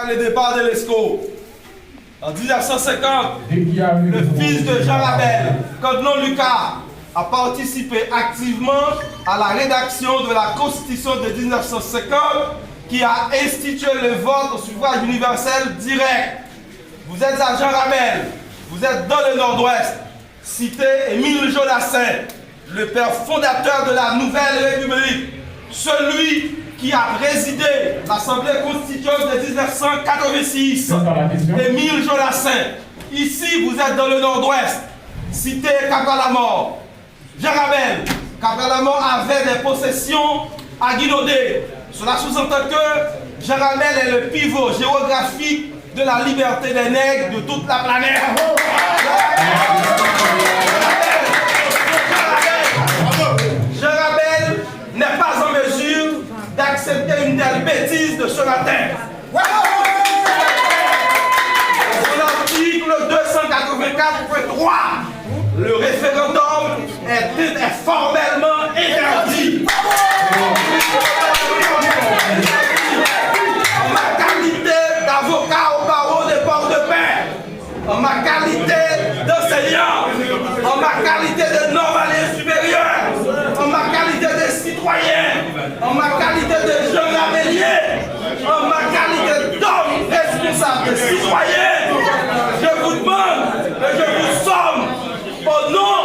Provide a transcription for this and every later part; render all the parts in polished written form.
Le départ de l'ESCO. En 1950, le fils de Jean Rabel, Codnon Lucas, a participé activement à la rédaction de la Constitution de 1950 qui a institué le vote au suffrage universel direct. Vous êtes à Jean Rabel, vous êtes dans le Nord-Ouest. Cité Émile Jodassin, le père fondateur de la Nouvelle République, celui qui a présidé l'Assemblée constituante de 1986, Émile Jodassin. Ici, vous êtes dans le Nord-Ouest, cité Capra-la-Mort. Jean Rabel, Capra-la-Mort avait des possessions à Guinaudé. Cela sous-entend que Jean Rabel est le pivot géographique de la liberté des nègres de toute la planète. Jean Rabel n'est pas en mesure d'accepter une telle bêtise de ce matin. Son article 284.3, le référendum est formellement interdit. En ma qualité d'avocat au barreau des Port-de-Paix, en ma qualité d'enseignant, en ma qualité de non-valé supérieur, en ma qualité de citoyen, en ma qualité de jeune rabellier, en ma qualité d'homme responsable, de citoyen, je vous demande et je vous somme au nom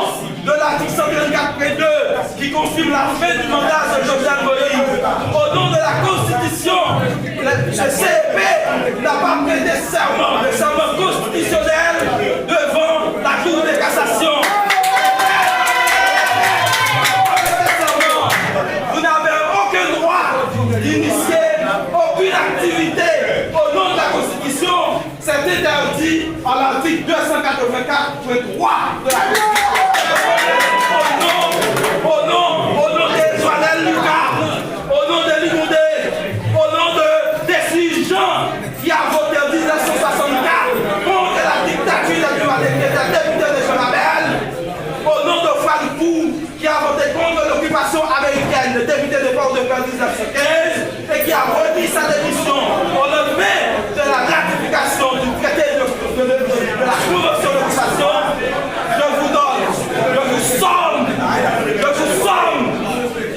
de l'article 134.2 qui confirme la fin du mandat de Jovenel Moïse, au nom de la Constitution, le CEP n'a pas prêté serment, le serment constitutionnel devant la Cour de cassation. Vous n'avez aucun droit d'initier aucune activité au nom de la Constitution. C'est interdit par l'article 284.3 de la Constitution. Au nom de Joannel Lucas, au nom de Ligoudé, au nom de Dessus Jean, qui a voté en 1964 contre la dictature des députés de Jean Rabel, au nom de Falcou, qui a voté contre l'occupation américaine, le député de Port-de-Paix en 1915, et qui a remis sa démission au lendemain de la ratification du traité de la convention d'occupation. Je vous donne,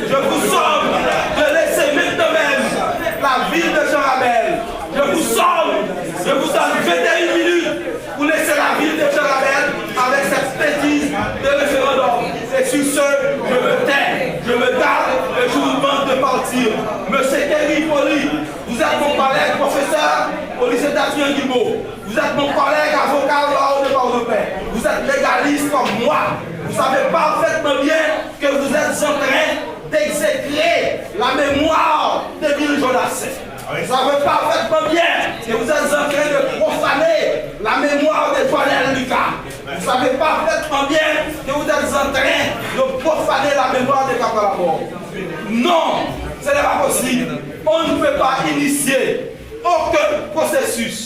je vous somme de laisser maintenant même la ville de Jean Rabel. Je vous donne 21 minutes pour laisser la ville de Jean Rabel avec cette bêtise de référendum. Et sur ce, je me tais, je me garde et je vous demande de partir. Monsieur Kerry Poli, vous êtes mon collègue professeur au lycée d'Adrien Guimau. Vous êtes mon collègue avocat au barreau de Port-de-Paix. Vous êtes légaliste comme moi. Vous savez parfaitement bien que vous êtes en train d'exécrer la mémoire d'Émile Jodassin. Vous savez parfaitement bien que vous êtes en train de profaner la mémoire de Joannel Lucas. Vous savez parfaitement bien que vous êtes en train de profaner la mémoire de Capra-la-Mort. Non, ce n'est pas possible. On ne peut pas initier aucun processus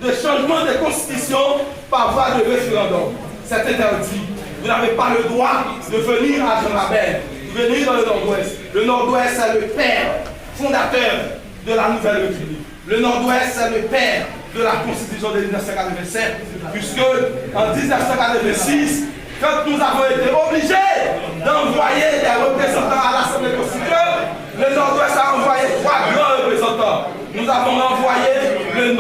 de changement de constitution par voie de référendum. C'est interdit. Vous n'avez pas le droit de venir à Jean Rabel, de venir dans le Nord-Ouest. Le Nord-Ouest, c'est le père fondateur de la Nouvelle République. Le Nord-Ouest, c'est le père de la Constitution de 1987, puisque en 1986, quand nous avons été obligés d'envoyer des représentants à l'Assemblée constituante, le Nord-Ouest a envoyé 3 grands représentants. Nous avons envoyé le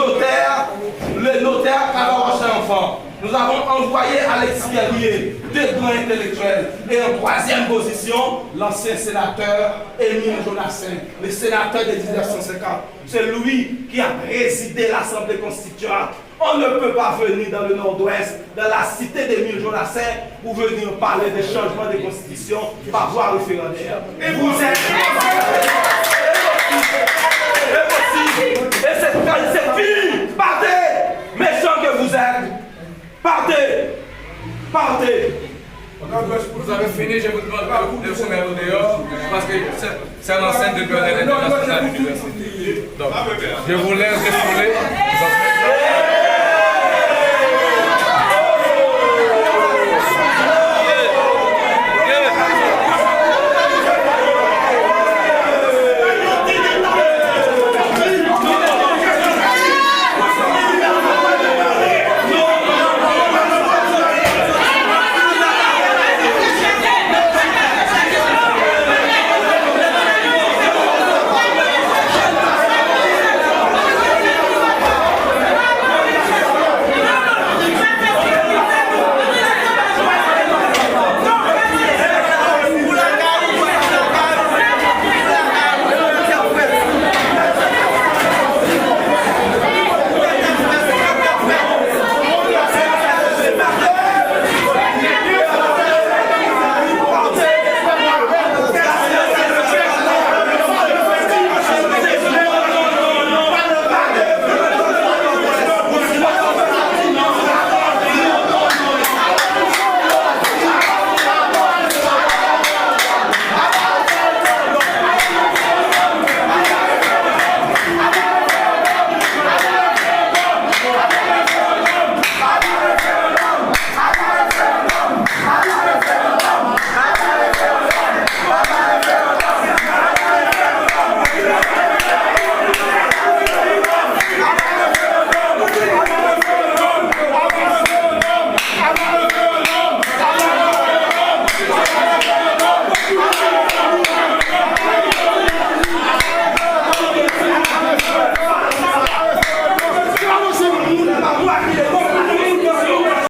notaire Cavaroche-Enfant. Nous avons envoyé Alexis Guerrier, 2 grands intellectuels. Et en 3e position, l'ancien sénateur Émile Jodassin, le sénateur de 1950. C'est lui qui a présidé l'Assemblée constituante. On ne peut pas venir dans le Nord-Ouest, dans la cité d'Émile Jodassin, pour venir parler des changements de constitution par voie référendaire. Et vous êtes impossible. Et c'est fini. Partez, méchants que vous êtes. Partez. Vous avez fini, je vous demande de vous mettre au dehors, parce que c'est l'enceinte de l'Université. Donc, je vous laisse défouler.